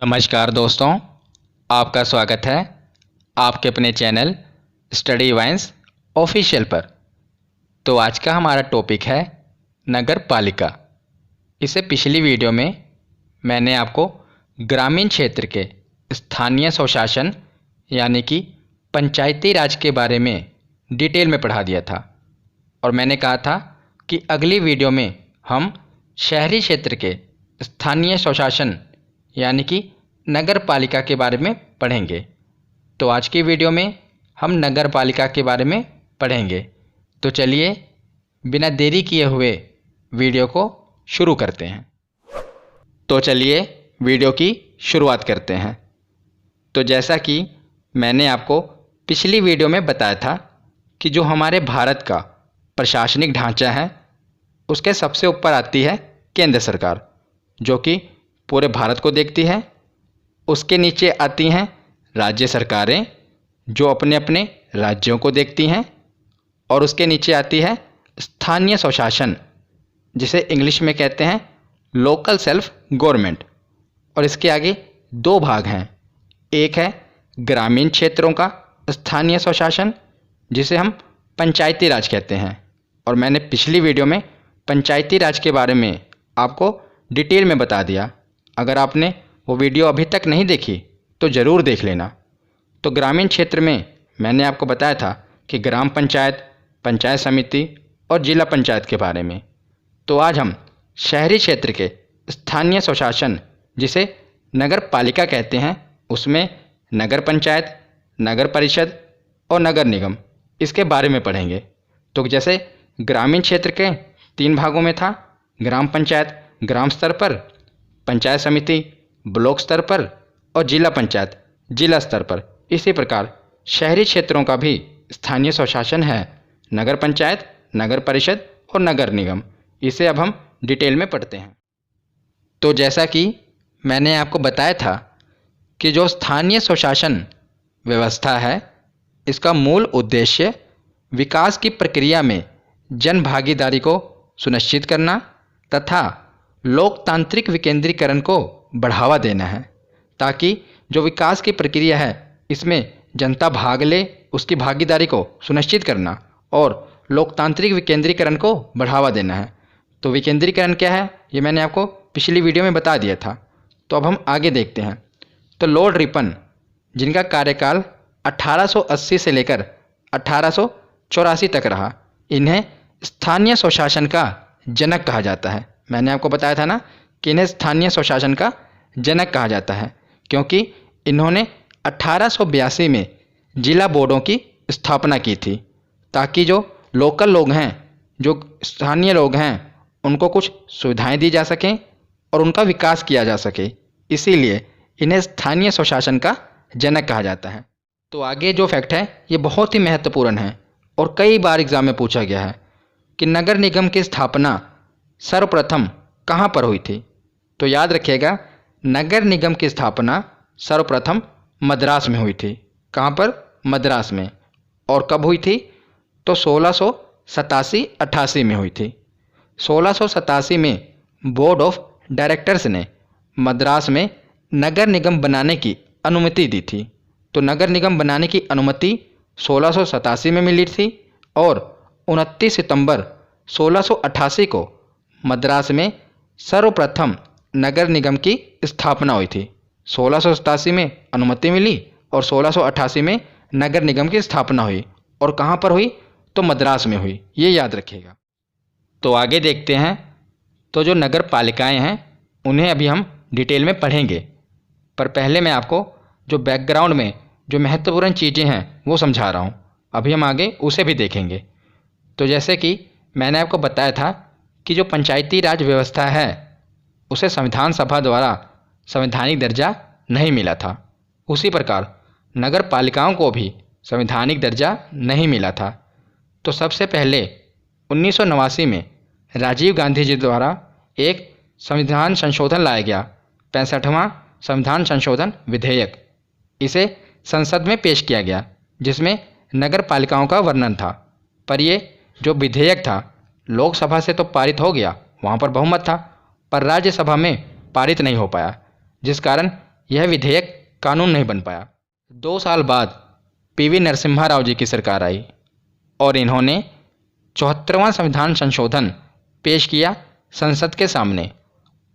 नमस्कार दोस्तों, आपका स्वागत है आपके अपने चैनल स्टडी वाइन्स ऑफिशियल पर। तो आज का हमारा टॉपिक है नगर पालिका। इससे पिछली वीडियो में मैंने आपको ग्रामीण क्षेत्र के स्थानीय स्वशासन यानी कि पंचायती राज के बारे में डिटेल में पढ़ा दिया था और मैंने कहा था कि अगली वीडियो में हम शहरी क्षेत्र के स्थानीय स्वशासन यानी कि नगर पालिका के बारे में पढ़ेंगे। तो आज की वीडियो में हम नगर पालिका के बारे में पढ़ेंगे। तो चलिए बिना देरी किए हुए वीडियो को शुरू करते हैं। तो चलिए वीडियो की शुरुआत करते हैं। तो जैसा कि मैंने आपको पिछली वीडियो में बताया था कि जो हमारे भारत का प्रशासनिक ढांचा है उसके सबसे ऊपर आती है केंद्र सरकार, जो कि पूरे भारत को देखती है। उसके नीचे आती हैं राज्य सरकारें, जो अपने अपने राज्यों को देखती हैं। और उसके नीचे आती है स्थानीय स्वशासन, जिसे इंग्लिश में कहते हैं लोकल सेल्फ गवर्नमेंट। और इसके आगे दो भाग हैं। एक है ग्रामीण क्षेत्रों का स्थानीय स्वशासन, जिसे हम पंचायती राज कहते हैं। और मैंने पिछली वीडियो में पंचायती राज के बारे में आपको डिटेल में बता दिया। अगर आपने वो वीडियो अभी तक नहीं देखी तो ज़रूर देख लेना। तो ग्रामीण क्षेत्र में मैंने आपको बताया था कि ग्राम पंचायत, पंचायत समिति और जिला पंचायत के बारे में। तो आज हम शहरी क्षेत्र के स्थानीय स्वशासन, जिसे नगर पालिका कहते हैं, उसमें नगर पंचायत, नगर परिषद और नगर निगम, इसके बारे में पढ़ेंगे। तो जैसे ग्रामीण क्षेत्र के 3 भागों में था, ग्राम पंचायत ग्राम स्तर पर, पंचायत समिति ब्लॉक स्तर पर और जिला पंचायत जिला स्तर पर। इसी प्रकार शहरी क्षेत्रों का भी स्थानीय स्वशासन है, नगर पंचायत, नगर परिषद और नगर निगम। इसे अब हम डिटेल में पढ़ते हैं। तो जैसा कि मैंने आपको बताया था कि जो स्थानीय स्वशासन व्यवस्था है, इसका मूल उद्देश्य विकास की प्रक्रिया में जन भागीदारी को सुनिश्चित करना तथा लोकतांत्रिक विकेंद्रीकरण को बढ़ावा देना है, ताकि जो विकास की प्रक्रिया है इसमें जनता भाग ले, उसकी भागीदारी को सुनिश्चित करना और लोकतांत्रिक विकेंद्रीकरण को बढ़ावा देना है। तो विकेंद्रीकरण क्या है ये मैंने आपको पिछली वीडियो में बता दिया था। तो अब हम आगे देखते हैं। तो लॉर्ड रिपन, जिनका कार्यकाल 1880 से लेकर 1884 तक रहा, इन्हें स्थानीय स्वशासन का जनक कहा जाता है। मैंने आपको बताया था ना कि इन्हें स्थानीय स्वशासन का जनक कहा जाता है, क्योंकि इन्होंने 1882 में जिला बोर्डों की स्थापना की थी, ताकि जो लोकल लोग हैं, जो स्थानीय लोग हैं, उनको कुछ सुविधाएं दी जा सकें और उनका विकास किया जा सके। इसीलिए इन्हें स्थानीय स्वशासन का जनक कहा जाता है। तो आगे जो फैक्ट है ये बहुत ही महत्वपूर्ण है और कई बार एग्जाम में पूछा गया है कि नगर निगम की स्थापना सर्वप्रथम कहाँ पर हुई थी। तो याद रखिएगा, नगर निगम की स्थापना सर्वप्रथम मद्रास में हुई थी। कहाँ पर? मद्रास में। और कब हुई थी? तो 1687-88 में हुई थी। 1687 में बोर्ड ऑफ डायरेक्टर्स ने मद्रास में नगर निगम बनाने की अनुमति दी थी। तो नगर निगम बनाने की अनुमति 1687 में मिली थी और 29 सितंबर 1688 को मद्रास में सर्वप्रथम नगर निगम की स्थापना हुई थी। 1687 में अनुमति मिली और 1688 में नगर निगम की स्थापना हुई। और कहाँ पर हुई? तो मद्रास में हुई। ये याद रखिएगा। तो आगे देखते हैं। तो जो नगर पालिकाएँ हैं उन्हें अभी हम डिटेल में पढ़ेंगे, पर पहले मैं आपको जो बैकग्राउंड में जो महत्वपूर्ण चीज़ें हैं वो समझा रहा हूँ। अभी हम आगे उसे भी देखेंगे। तो जैसे कि मैंने आपको बताया था कि जो पंचायती राज व्यवस्था है उसे संविधान सभा द्वारा संवैधानिक दर्जा नहीं मिला था। उसी प्रकार नगर पालिकाओं को भी संवैधानिक दर्जा नहीं मिला था। तो सबसे पहले 1989 में राजीव गांधी जी द्वारा एक संविधान संशोधन लाया गया, 65वां संविधान संशोधन विधेयक। इसे संसद में पेश किया गया, जिसमें नगर पालिकाओं का वर्णन था। पर ये जो विधेयक था लोकसभा से तो पारित हो गया, वहाँ पर बहुमत था, पर राज्यसभा में पारित नहीं हो पाया, जिस कारण यह विधेयक कानून नहीं बन पाया। 2 साल बाद पीवी नरसिम्हा राव जी की सरकार आई और इन्होंने 74वां संविधान संशोधन पेश किया संसद के सामने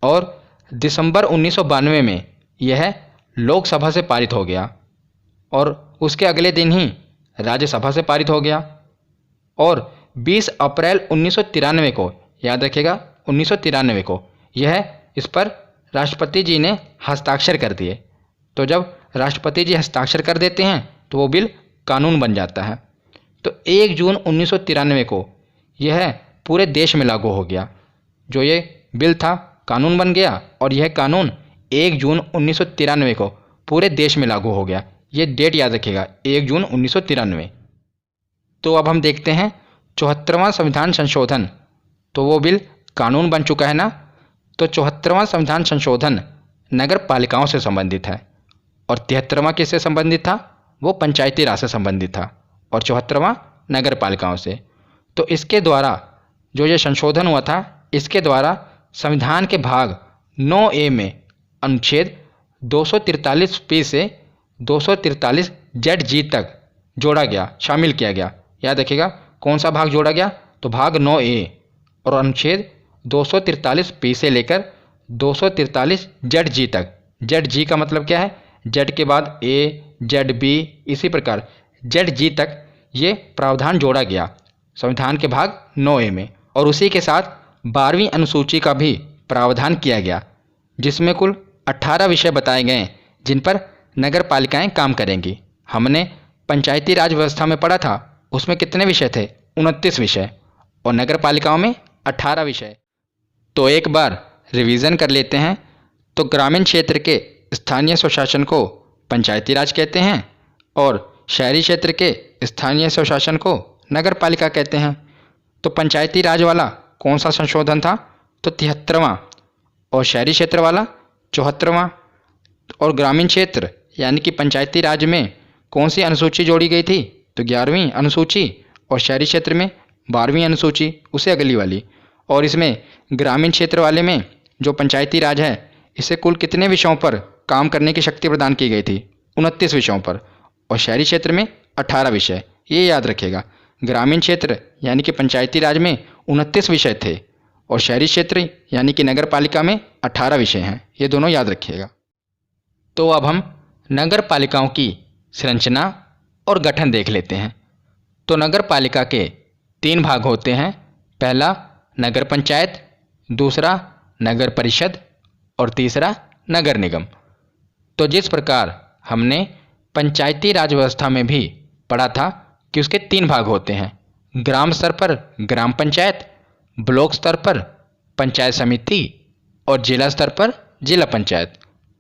और दिसंबर 1992 में यह लोकसभा से पारित हो गया और उसके अगले दिन ही राज्यसभा से पारित हो गया और 20 अप्रैल 1993 को, याद रखिएगा 1993 को, यह इस पर राष्ट्रपति जी ने हस्ताक्षर कर दिए। तो जब राष्ट्रपति जी हस्ताक्षर कर देते हैं तो वो बिल कानून बन जाता है। तो 1 जून 1993 को यह पूरे देश में लागू हो गया। जो ये बिल था कानून बन गया और यह कानून 1 जून 1993 को पूरे देश में लागू हो गया। ये डेट याद रखिएगा, 1 जून 1993। तो अब हम देखते हैं 74वां संविधान संशोधन। तो वो बिल कानून बन चुका है ना। तो 74वां संविधान संशोधन नगर पालिकाओं से संबंधित है और 73वां किससे संबंधित था? वो पंचायती राज से संबंधित था और 74वां नगर पालिकाओं से। तो इसके द्वारा जो ये संशोधन हुआ था, इसके द्वारा संविधान के भाग 9A में अनुच्छेद 243P से 243ZG तक जोड़ा गया, शामिल किया गया। याद रखिएगा कौन सा भाग जोड़ा गया? तो भाग 9A और अनुच्छेद 243P से लेकर 243ZG तक। ZG का मतलब क्या है? Z के बाद A, ZB, इसी प्रकार ZG तक ये प्रावधान जोड़ा गया संविधान के भाग 9A में। और उसी के साथ 12वीं अनुसूची का भी प्रावधान किया गया, जिसमें कुल 18 विषय बताए गए जिन पर नगर पालिकाएँ काम करेंगी। हमने पंचायती राज व्यवस्था में पढ़ा था, उसमें कितने विषय थे? 29 विषय और नगर पालिकाओं में 18 विषय। तो एक बार रिवीजन कर लेते हैं। तो ग्रामीण क्षेत्र के स्थानीय स्वशासन को पंचायती राज कहते हैं और शहरी क्षेत्र के स्थानीय स्वशासन को नगर पालिका कहते हैं। तो पंचायती राज वाला कौन सा संशोधन था? तो 73वां और शहरी क्षेत्र वाला 74वां। और ग्रामीण क्षेत्र यानी कि पंचायती राज में कौन सी अनुसूची जोड़ी गई थी? तो 11वीं अनुसूची और शहरी क्षेत्र में 12वीं अनुसूची, उसे अगली वाली। और इसमें ग्रामीण क्षेत्र वाले में जो पंचायती राज है, इसे कुल कितने विषयों पर काम करने की शक्ति प्रदान की गई थी? 29 विषयों पर। और शहरी क्षेत्र में 18 विषय। ये याद रखिएगा, ग्रामीण क्षेत्र यानी कि पंचायती राज में 29 विषय थे और शहरी क्षेत्र यानी कि नगर पालिका में 18 विषय हैं। ये दोनों याद रखिएगा। तो अब हम नगर पालिकाओं की संरचना और गठन देख लेते हैं। तो नगर पालिका के 3 भाग होते हैं। पहला नगर पंचायत, दूसरा नगर परिषद और तीसरा नगर निगम। तो जिस प्रकार हमने पंचायती राज व्यवस्था में भी पढ़ा था कि उसके 3 भाग होते हैं, ग्राम स्तर पर ग्राम पंचायत, ब्लॉक स्तर पर पंचायत समिति और जिला स्तर पर जिला पंचायत,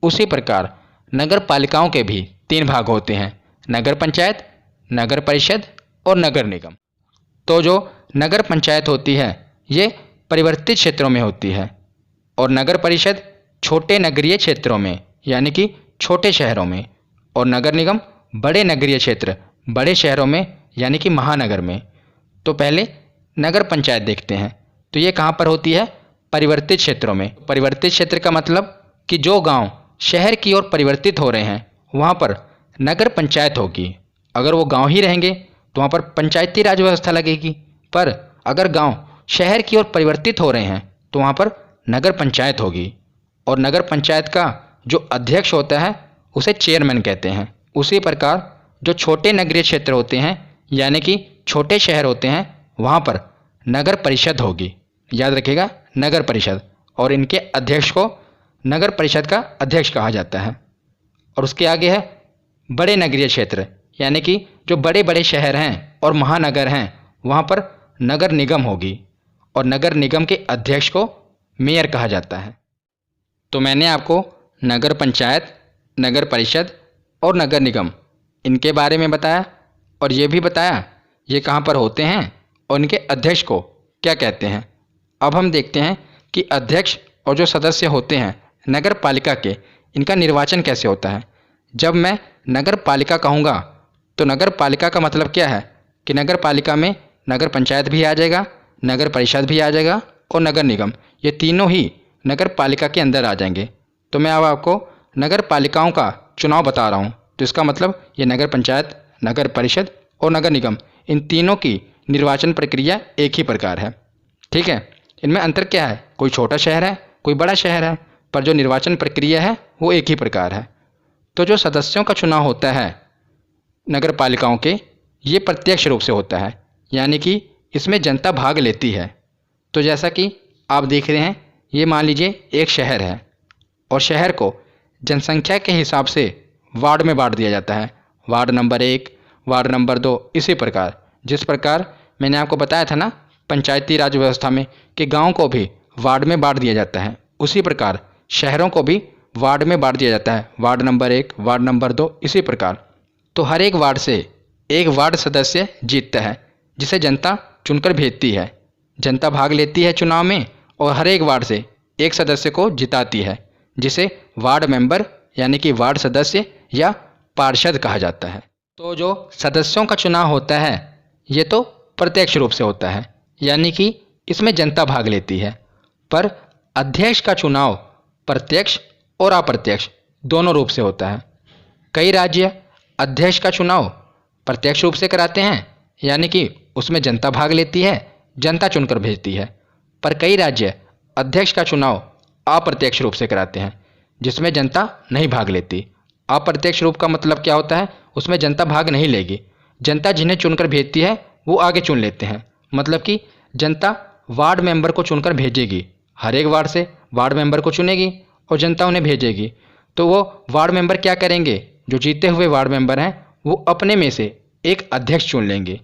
उसी प्रकार नगर पालिकाओं के भी 3 भाग होते हैं, नगर पंचायत, नगर परिषद और नगर निगम। तो जो नगर पंचायत होती है ये परिवर्तित क्षेत्रों में होती है और नगर परिषद छोटे नगरीय क्षेत्रों में यानी कि छोटे शहरों में, और नगर निगम बड़े नगरीय क्षेत्र बड़े शहरों में यानी कि महानगर में। तो पहले नगर पंचायत देखते हैं। तो ये कहाँ पर होती है? परिवर्तित क्षेत्रों में। परिवर्तित क्षेत्र का मतलब कि जो गांव शहर की ओर परिवर्तित हो रहे हैं वहाँ पर नगर पंचायत होगी। अगर वो गांव ही रहेंगे तो वहाँ पर पंचायती राज व्यवस्था लगेगी, पर अगर गांव शहर की ओर परिवर्तित हो रहे हैं तो वहाँ पर नगर पंचायत होगी। और नगर पंचायत का जो अध्यक्ष होता है उसे चेयरमैन कहते हैं। उसी प्रकार जो छोटे नगरीय क्षेत्र होते हैं यानी कि छोटे शहर होते हैं वहाँ पर नगर परिषद होगी। याद रखिएगा, नगर परिषद। और इनके अध्यक्ष को नगर परिषद का अध्यक्ष कहा जाता है। और उसके आगे है बड़े नगरीय क्षेत्र यानी कि जो बड़े बड़े शहर हैं और महानगर हैं वहाँ पर नगर निगम होगी और नगर निगम के अध्यक्ष को मेयर कहा जाता है। तो मैंने आपको नगर पंचायत, नगर परिषद और नगर निगम इनके बारे में बताया और ये भी बताया ये कहाँ पर होते हैं और इनके अध्यक्ष को क्या कहते हैं। अब हम देखते हैं कि अध्यक्ष और जो सदस्य होते हैं नगर पालिका के, इनका निर्वाचन कैसे होता है। जब मैं नगर पालिका कहूँगा तो नगर पालिका का मतलब क्या है कि नगर पालिका में नगर पंचायत भी आ जाएगा, नगर परिषद भी आ जाएगा और नगर निगम, ये तीनों ही नगर पालिका के अंदर आ जाएंगे। तो मैं अब आपको नगर पालिकाओं का चुनाव बता रहा हूँ, तो इसका मतलब ये नगर पंचायत, नगर परिषद और नगर निगम, इन तीनों की निर्वाचन प्रक्रिया एक ही प्रकार है। ठीक है, इनमें अंतर क्या है? कोई छोटा शहर है, कोई बड़ा शहर है, पर जो निर्वाचन प्रक्रिया है वो एक ही प्रकार है। तो जो सदस्यों का चुनाव होता है नगर पालिकाओं के, ये प्रत्यक्ष रूप से होता है, यानी कि इसमें जनता भाग लेती है। तो जैसा कि आप देख रहे हैं, ये मान लीजिए एक शहर है और शहर को जनसंख्या के हिसाब से वार्ड में बांट दिया जाता है। वार्ड नंबर 1, वार्ड नंबर 2, इसी प्रकार जिस प्रकार मैंने आपको बताया था ना पंचायती राज व्यवस्था में कि गांव को भी वार्ड में बांट दिया जाता है, उसी प्रकार शहरों को भी वार्ड में बांट दिया जाता है। वार्ड नंबर 1, वार्ड नंबर 2, इसी प्रकार। तो हर एक वार्ड से एक वार्ड सदस्य जीतता है, जिसे जनता चुनकर भेजती है। जनता भाग लेती है चुनाव में और हर एक वार्ड से एक सदस्य को जिताती है, जिसे वार्ड मेंबर यानी कि वार्ड सदस्य या पार्षद कहा जाता है। तो जो सदस्यों का चुनाव होता है ये तो प्रत्यक्ष रूप से होता है, यानी कि इसमें जनता भाग लेती है। पर अध्यक्ष का चुनाव प्रत्यक्ष और अप्रत्यक्ष दोनों रूप से होता है। कई राज्य अध्यक्ष का चुनाव प्रत्यक्ष रूप से कराते हैं, यानी कि उसमें जनता भाग लेती है, जनता चुनकर भेजती है। पर कई राज्य अध्यक्ष का चुनाव अप्रत्यक्ष रूप से कराते हैं, जिसमें जनता नहीं भाग लेती। अप्रत्यक्ष रूप का मतलब क्या होता है? उसमें जनता भाग नहीं लेगी। जनता जिन्हें चुनकर भेजती है वो आगे चुन लेते हैं। मतलब कि जनता वार्ड मेंबर को चुनकर भेजेगी, हर एक वार्ड से वार्ड मेंबर को चुनेगी और जनता उन्हें भेजेगी। तो वो वार्ड मेंबर क्या करेंगे? जो जीते हुए वार्ड मेंबर हैं वो अपने में से एक अध्यक्ष चुन लेंगे।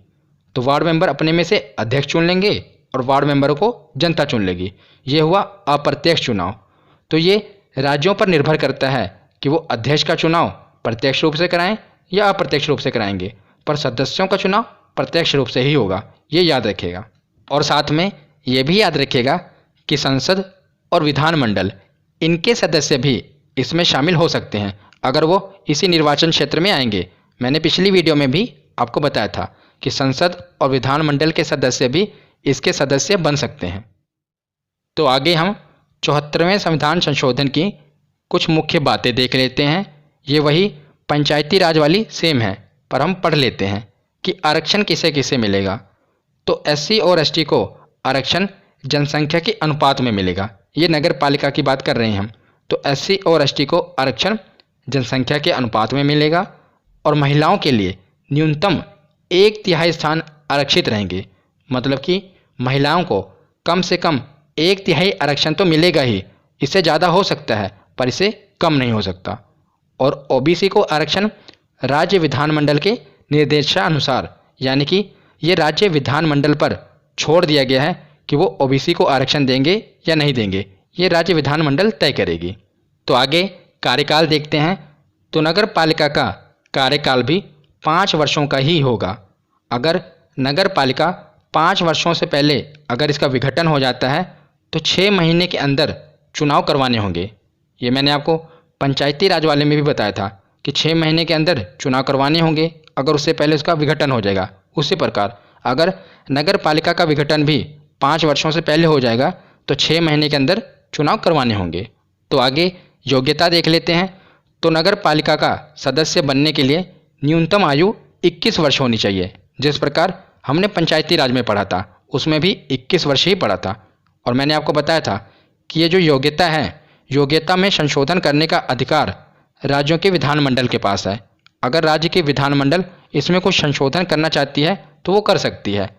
तो वार्ड मेंबर अपने में से अध्यक्ष चुन लेंगे और वार्ड मेंबरों को जनता चुन लेगी। ये हुआ अप्रत्यक्ष चुनाव। तो ये राज्यों पर निर्भर करता है कि वो अध्यक्ष का चुनाव प्रत्यक्ष रूप से कराएं या अप्रत्यक्ष रूप से कराएंगे, पर सदस्यों का चुनाव प्रत्यक्ष रूप से ही होगा, ये याद रखिएगा। और साथ में ये भी याद रखिएगा कि संसद और विधानमंडल, इनके सदस्य भी इसमें शामिल हो सकते हैं अगर वो इसी निर्वाचन क्षेत्र में आएंगे। मैंने पिछली वीडियो में भी आपको बताया था कि संसद और विधानमंडल के सदस्य भी इसके सदस्य बन सकते हैं। तो आगे हम 74वें संविधान संशोधन की कुछ मुख्य बातें देख लेते हैं। ये वही पंचायती राज वाली सेम है, पर हम पढ़ लेते हैं कि आरक्षण किसे किसे मिलेगा। तो एससी और एसटी को आरक्षण जनसंख्या के अनुपात में मिलेगा। ये नगर पालिका की बात कर रहे हैं हम। तो एससी और एसटी को आरक्षण जनसंख्या के अनुपात में मिलेगा और महिलाओं के लिए न्यूनतम 1/3 स्थान आरक्षित रहेंगे। मतलब कि महिलाओं को कम से कम 1/3 आरक्षण तो मिलेगा ही, इससे ज़्यादा हो सकता है पर इससे कम नहीं हो सकता। और ओबीसी को आरक्षण राज्य विधानमंडल के निर्देशानुसार, यानी कि ये राज्य विधानमंडल पर छोड़ दिया गया है कि वो ओबीसी को आरक्षण देंगे या नहीं देंगे, ये राज्य विधानमंडल तय करेगी। तो आगे कार्यकाल देखते हैं। तो नगर पालिका का कार्यकाल भी 5 वर्षों का ही होगा। अगर नगर पालिका 5 वर्षों से पहले अगर इसका विघटन हो जाता है तो 6 महीने के अंदर चुनाव करवाने होंगे। ये मैंने आपको पंचायती राज वाले में भी बताया था कि 6 महीने के अंदर चुनाव करवाने होंगे अगर उससे पहले उसका विघटन हो जाएगा। उसी प्रकार अगर नगर पालिका का विघटन भी 5 वर्षों से पहले हो जाएगा तो 6 महीने के अंदर चुनाव करवाने होंगे। तो आगे योग्यता देख लेते हैं। तो नगर पालिका का सदस्य बनने के लिए न्यूनतम आयु 21 वर्ष होनी चाहिए। जिस प्रकार हमने पंचायती राज में पढ़ा था उसमें भी 21 वर्ष ही पढ़ा था। और मैंने आपको बताया था कि ये जो योग्यता है, योग्यता में संशोधन करने का अधिकार राज्यों के विधानमंडल के पास है। अगर राज्य की विधानमंडल इसमें कुछ संशोधन करना चाहती है तो वो कर सकती है।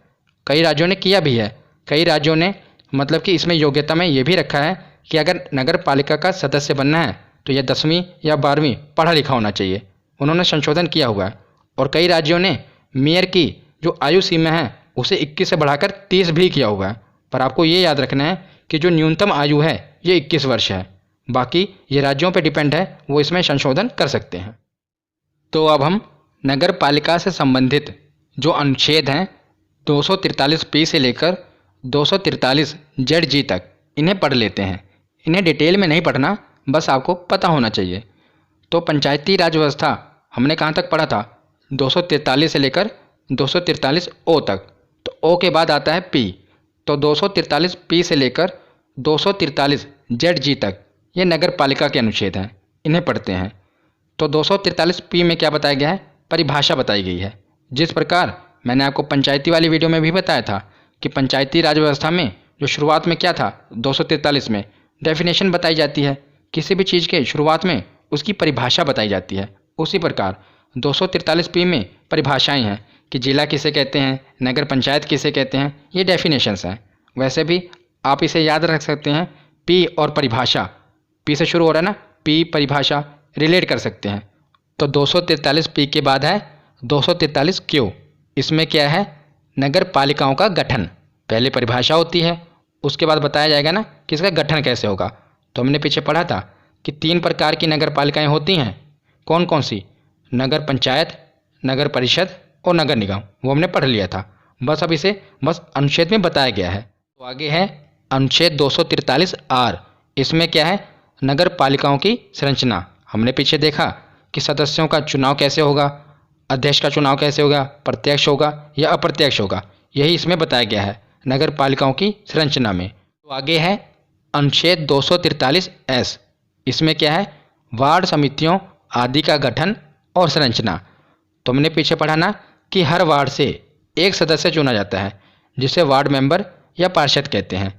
कई राज्यों ने किया भी है। कई राज्यों ने मतलब कि इसमें योग्यता में ये भी रखा है कि अगर नगर पालिका का सदस्य बनना है तो यह 10वीं या 12वीं पढ़ा लिखा होना चाहिए। उन्होंने संशोधन किया हुआ है। और कई राज्यों ने मेयर की जो आयु सीमा है उसे 21 से बढ़ाकर 30 भी किया हुआ है। पर आपको ये याद रखना है कि जो न्यूनतम आयु है ये 21 वर्ष है। बाकी ये राज्यों पर डिपेंड है, वो इसमें संशोधन कर सकते हैं। तो अब हम नगर पालिका से संबंधित जो अनुच्छेद हैं 243 से लेकर 243 तक इन्हें पढ़ लेते हैं। इन्हें डिटेल में नहीं पढ़ना, बस आपको पता होना चाहिए। तो पंचायती राज व्यवस्था हमने कहाँ तक पढ़ा था? 243 से लेकर 243 ओ तक। तो ओ के बाद आता है पी। तो 243 पी से लेकर 243 तक ये नगर पालिका के अनुच्छेद हैं। इन्हें पढ़ते हैं। तो 243 में क्या बताया गया है, परिभाषा बताई गई है। जिस प्रकार मैंने आपको पंचायती वाली वीडियो में भी बताया था कि पंचायती राज व्यवस्था में जो शुरुआत में क्या था, 243 में डेफिनेशन बताई जाती है, किसी भी चीज़ के शुरुआत में उसकी परिभाषा बताई जाती है। उसी प्रकार 243 में परिभाषाएं हैं कि जिला किसे कहते हैं, नगर पंचायत किसे कहते हैं, ये डेफिनेशंस हैं। वैसे भी आप इसे याद रख सकते हैं, पी और परिभाषा, पी से शुरू हो रहा है ना, पी परिभाषा रिलेट कर सकते हैं। तो 243 के बाद है 243 इसमें क्या है, नगर पालिकाओं का गठन। पहले परिभाषा होती है, उसके बाद बताया जाएगा ना कि इसका गठन कैसे होगा। तो हमने पीछे पढ़ा था कि 3 प्रकार की नगर पालिकाएँ होती हैं। कौन कौन सी, नगर पंचायत, नगर परिषद और नगर निगम, वो हमने पढ़ लिया था। बस अब इसे बस अनुच्छेद में बताया गया है। तो आगे है अनुच्छेद 243 इसमें क्या है, नगर पालिकाओं की संरचना। हमने पीछे देखा कि सदस्यों का चुनाव कैसे होगा, अध्यक्ष का चुनाव कैसे होगा, प्रत्यक्ष होगा या अप्रत्यक्ष होगा, यही इसमें बताया गया है नगर पालिकाओं की संरचना में। तो आगे है अनुच्छेद 243 इसमें क्या है, वार्ड समितियों आदि का गठन और संरचना। तो हमने पीछे पढ़ा ना कि हर वार्ड से एक सदस्य चुना जाता है, जिसे वार्ड मेंबर या पार्षद कहते हैं।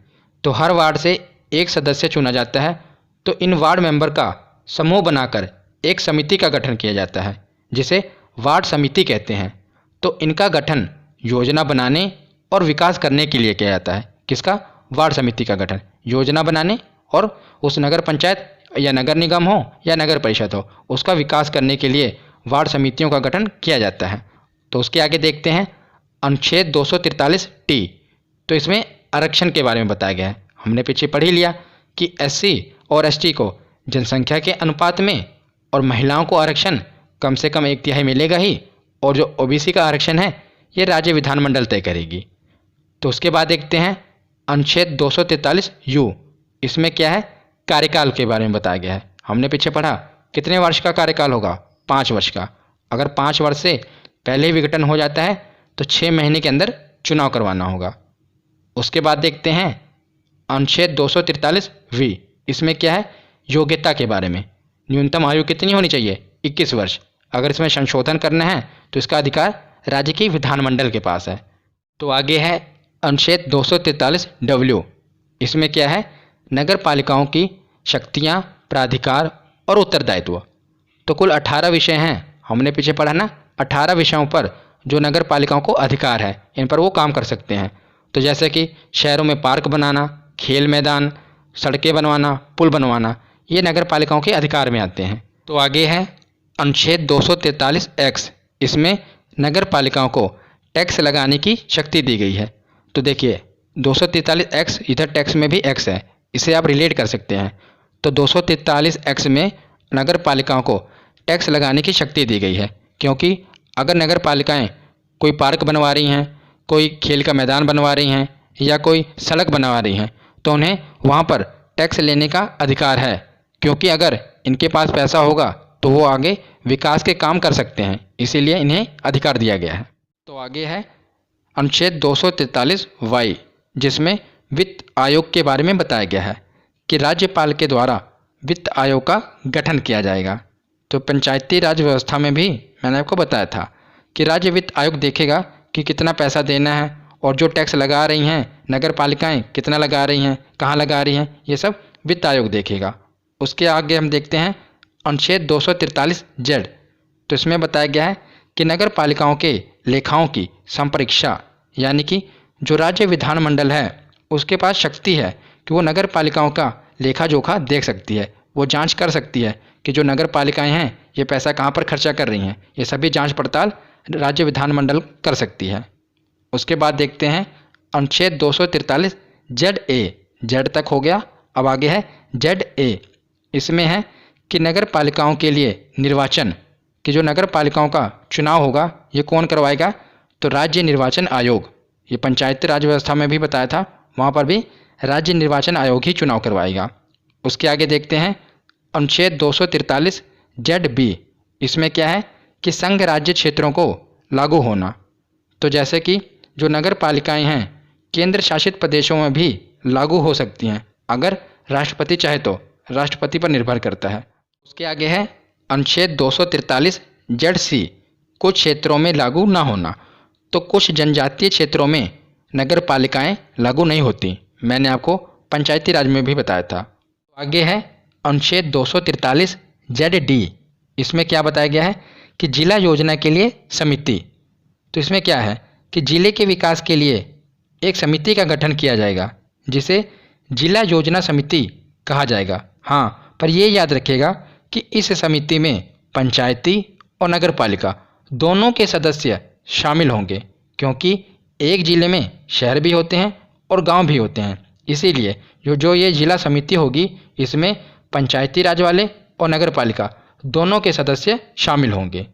तो हर वार्ड से एक सदस्य चुना जाता है, तो इन वार्ड मेंबर का समूह बनाकर एक समिति का गठन किया जाता है, जिसे वार्ड समिति कहते हैं। तो इनका गठन योजना बनाने और विकास करने के लिए किया जाता है। किसका, वार्ड समिति का गठन योजना बनाने और उस नगर पंचायत या नगर निगम हो या नगर परिषद हो, उसका विकास करने के लिए वार्ड समितियों का गठन किया जाता है। तो उसके आगे देखते हैं अनुच्छेद 243 तो इसमें आरक्षण के बारे में बताया गया है। हमने पीछे पढ़ ही लिया कि SC और ST को जनसंख्या के अनुपात में और महिलाओं को आरक्षण कम से कम 1/3 मिलेगा ही, और जो OBC का आरक्षण है ये राज्य विधानमंडल तय करेगी। तो उसके बाद देखते हैं अनुच्छेद 243 इसमें क्या है, कार्यकाल के बारे में बताया गया है। हमने पीछे पढ़ा कितने वर्ष का कार्यकाल होगा, 5 वर्ष का। अगर 5 वर्ष से पहले ही विघटन हो जाता है तो 6 महीने के अंदर चुनाव करवाना होगा। उसके बाद देखते हैं अनुच्छेद 243 इसमें क्या है, योग्यता के बारे में। न्यूनतम आयु कितनी होनी चाहिए, 21 वर्ष। अगर इसमें संशोधन करना है तो इसका अधिकार राज्य की विधानमंडल के पास है। तो आगे है अनुच्छेद 243 इसमें क्या है, नगर पालिकाओं की शक्तियाँ, प्राधिकार और उत्तरदायित्व। तो कुल 18 विषय हैं। हमने पीछे पढ़ा ना, 18 विषयों पर जो नगर पालिकाओं को अधिकार है, इन पर वो काम कर सकते हैं। तो जैसे कि शहरों में पार्क बनाना, खेल मैदान, सड़कें बनवाना, पुल बनवाना, ये नगर पालिकाओं के अधिकार में आते हैं। तो आगे है अनुच्छेद 243 इसमें नगर पालिकाओं को टैक्स लगाने की शक्ति दी गई है। तो देखिए 243 इधर टैक्स में भी एक्स है, इसे आप रिलेट कर सकते हैं। तो 243 में नगर पालिकाओं को टैक्स लगाने की शक्ति दी गई है, क्योंकि अगर नगर पालिकाएँ कोई पार्क बनवा रही हैं, कोई खेल का मैदान बनवा रही हैं या कोई सड़क बनवा रही हैं, तो उन्हें वहाँ पर टैक्स लेने का अधिकार है। क्योंकि अगर इनके पास पैसा होगा तो वो आगे विकास के काम कर सकते हैं, इसीलिए इन्हें अधिकार दिया गया है। तो आगे है अनुच्छेद 243 जिसमें वित्त आयोग के बारे में बताया गया है कि राज्यपाल के द्वारा वित्त आयोग का गठन किया जाएगा। तो पंचायती राज व्यवस्था में भी मैंने आपको बताया था कि राज्य वित्त आयोग देखेगा कि कितना पैसा देना है, और जो टैक्स लगा रही हैं नगर पालिकाएँ कितना लगा रही हैं, कहाँ लगा रही हैं, ये सब वित्त आयोग देखेगा। उसके आगे हम देखते हैं अनुच्छेद 243 तो इसमें बताया गया है कि नगर पालिकाओं के लेखाओं की संपरीक्षा, यानी कि जो राज्य विधानमंडल है उसके पास शक्ति है कि वो नगर पालिकाओं का लेखा जोखा देख सकती है, वो जांच कर सकती है कि जो नगर पालिकाएँ हैं ये पैसा कहाँ पर खर्चा कर रही हैं। ये सभी जांच पड़ताल राज्य विधानमंडल कर सकती है। उसके बाद देखते हैं अनुच्छेद 243 जेड तक हो गया। अब आगे है ZA। इसमें है कि नगर पालिकाओं के लिए निर्वाचन, कि जो नगर पालिकाओं का चुनाव होगा ये कौन करवाएगा, तो राज्य निर्वाचन आयोग। ये पंचायती राज व्यवस्था में भी बताया था, वहाँ पर भी राज्य निर्वाचन आयोग ही चुनाव करवाएगा। उसके आगे देखते हैं अनुच्छेद 243 ZB। इसमें क्या है कि संघ राज्य क्षेत्रों को लागू होना। तो जैसे कि जो नगर पालिकाएँ हैं केंद्र शासित प्रदेशों में भी लागू हो सकती हैं, अगर राष्ट्रपति चाहे तो, राष्ट्रपति पर निर्भर करता है। उसके आगे है अनुच्छेद 243 जेड सी, कुछ क्षेत्रों में लागू ना होना। तो कुछ जनजातीय क्षेत्रों में नगर पालिकाएँ लागू नहीं होती। मैंने आपको पंचायती राज में भी बताया था। आगे है अनुच्छेद 243 जेड डी। इसमें क्या बताया गया है कि जिला योजना के लिए समिति। तो इसमें क्या है कि जिले के विकास के लिए एक समिति का गठन किया जाएगा जिसे जिला योजना समिति कहा जाएगा। हाँ, पर ये याद रखिएगा कि इस समिति में पंचायती और नगर पालिका दोनों के सदस्य शामिल होंगे, क्योंकि एक जिले में शहर भी होते हैं और गांव भी होते हैं। इसीलिए जो ये जिला समिति होगी इसमें पंचायती राज वाले और नगर पालिका दोनों के सदस्य शामिल होंगे।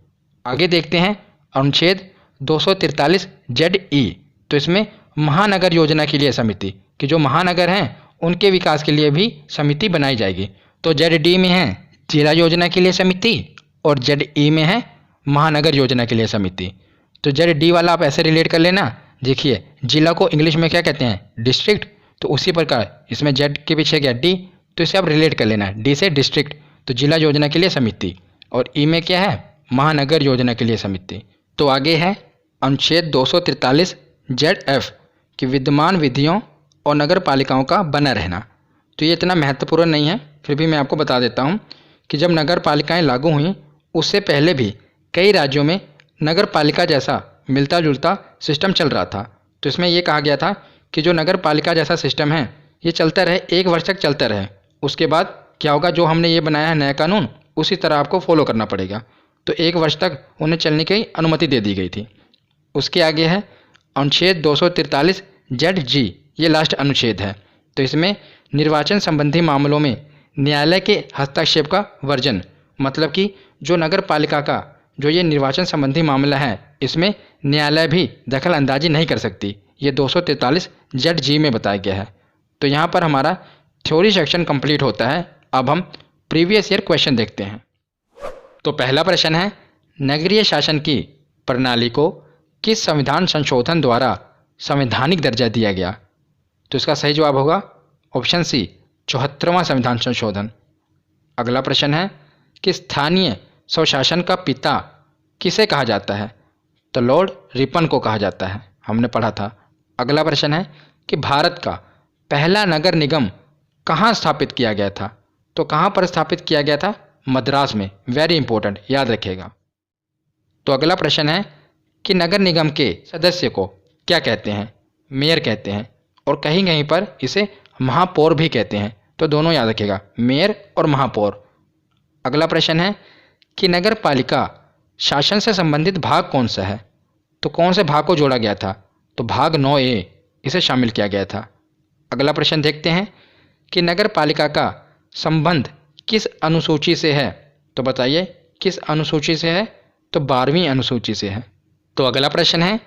आगे देखते हैं अनुच्छेद 243 जेड ई। तो इसमें महानगर योजना के लिए समिति, कि जो महानगर हैं उनके विकास के लिए भी समिति बनाई जाएगी। तो जेड डी में है जिला योजना के लिए समिति और जेड ई में है महानगर योजना के लिए समिति। तो जेड डी वाला आप ऐसे रिलेट कर लेना। देखिए, जिला को इंग्लिश में क्या कहते हैं? डिस्ट्रिक्ट। तो उसी प्रकार इसमें जेड के पीछे क्या? डी। तो इसे आप रिलेट कर लेना, डी से डिस्ट्रिक्ट, तो जिला योजना के लिए समिति, और ई में क्या है? महानगर योजना के लिए समिति। तो आगे है अनुच्छेद 243 जेड एफ कि विद्यमान विधियों और नगर पालिकाओं का बना रहना। तो ये इतना महत्वपूर्ण नहीं है, फिर भी मैं आपको बता देता हूँ कि जब नगर पालिकाएँ लागू हुई उससे पहले भी कई राज्यों में नगर पालिका जैसा मिलता जुलता सिस्टम चल रहा था। तो इसमें यह कहा गया था कि जो नगर पालिका जैसा सिस्टम है ये चलता रहे, 1 वर्ष तक चलता रहे। उसके बाद क्या होगा, जो हमने ये बनाया है नया कानून उसी तरह आपको फॉलो करना पड़ेगा। तो 1 वर्ष तक उन्हें चलने की अनुमति दे दी गई थी। उसके आगे है अनुच्छेद 243 जेड जी, ये लास्ट अनुच्छेद है। तो इसमें निर्वाचन संबंधी मामलों में न्यायालय के हस्तक्षेप का वर्जन, मतलब कि जो नगर पालिका का जो ये निर्वाचन संबंधी मामला है इसमें न्यायालय भी दखल अंदाजी नहीं कर सकती। ये 243 जेड जी में बताया गया है। तो यहाँ पर हमारा थ्योरी सेक्शन कंप्लीट होता है। अब हम प्रीवियस ईयर क्वेश्चन देखते हैं। तो पहला प्रश्न है, नगरीय शासन की प्रणाली को किस संविधान संशोधन द्वारा संवैधानिक दर्जा दिया गया? तो इसका सही जवाब होगा ऑप्शन सी, 74वां संविधान संशोधन। अगला प्रश्न है कि स्थानीय स्वशासन का पिता किसे कहा जाता है? तो लॉर्ड रिपन को कहा जाता है, हमने पढ़ा था। अगला प्रश्न है कि भारत का पहला नगर निगम कहाँ स्थापित किया गया था? तो कहाँ पर स्थापित किया गया था? मद्रास में। वेरी इंपॉर्टेंट, याद रखिएगा। तो अगला प्रश्न है कि नगर निगम के सदस्य को क्या कहते हैं? मेयर कहते हैं, और कहीं कहीं पर इसे महापौर भी कहते हैं। तो दोनों याद रखिएगा, मेयर और महापौर। अगला प्रश्न है कि नगर पालिका शासन से संबंधित भाग कौन सा है? तो कौन से भाग को जोड़ा गया था? तो भाग 9A इसे शामिल किया गया था। अगला प्रश्न देखते हैं कि नगर पालिका का संबंध किस अनुसूची से है? तो बताइए किस अनुसूची से है? तो 12वीं अनुसूची से है। तो अगला प्रश्न है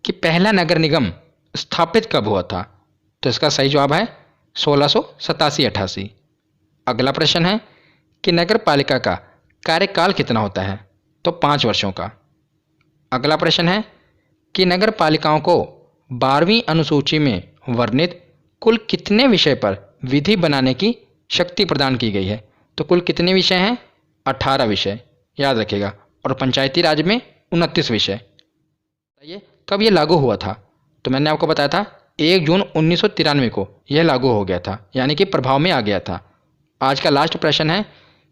कि पहला नगर निगम स्थापित कब हुआ था? तो इसका सही जवाब है 1687-88। अगला प्रश्न है कि नगर पालिका का कार्यकाल कितना होता है? तो 5 वर्षों का। अगला प्रश्न है कि नगर पालिकाओं को 12वीं अनुसूची में वर्णित कुल कितने विषय पर विधि बनाने की शक्ति प्रदान की गई है? तो कुल कितने विषय हैं? 18 विषय, याद रखिएगा। और पंचायती राज में 29 विषय। बताइए कब ये लागू हुआ था? तो मैंने आपको बताया था 1 जून 1993 को यह लागू हो गया था, यानी कि प्रभाव में आ गया था। आज का लास्ट प्रश्न है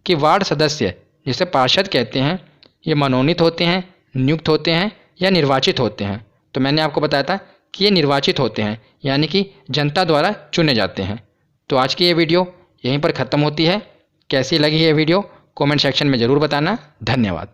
कि वार्ड सदस्य जिसे पार्षद कहते हैं ये मनोनीत होते हैं, नियुक्त होते हैं या निर्वाचित होते हैं? तो मैंने आपको बताया था कि ये निर्वाचित होते हैं, यानी कि जनता द्वारा चुने जाते हैं। तो आज की ये वीडियो यहीं पर ख़त्म होती है। कैसी लगी ये वीडियो कमेंट सेक्शन में ज़रूर बताना। धन्यवाद।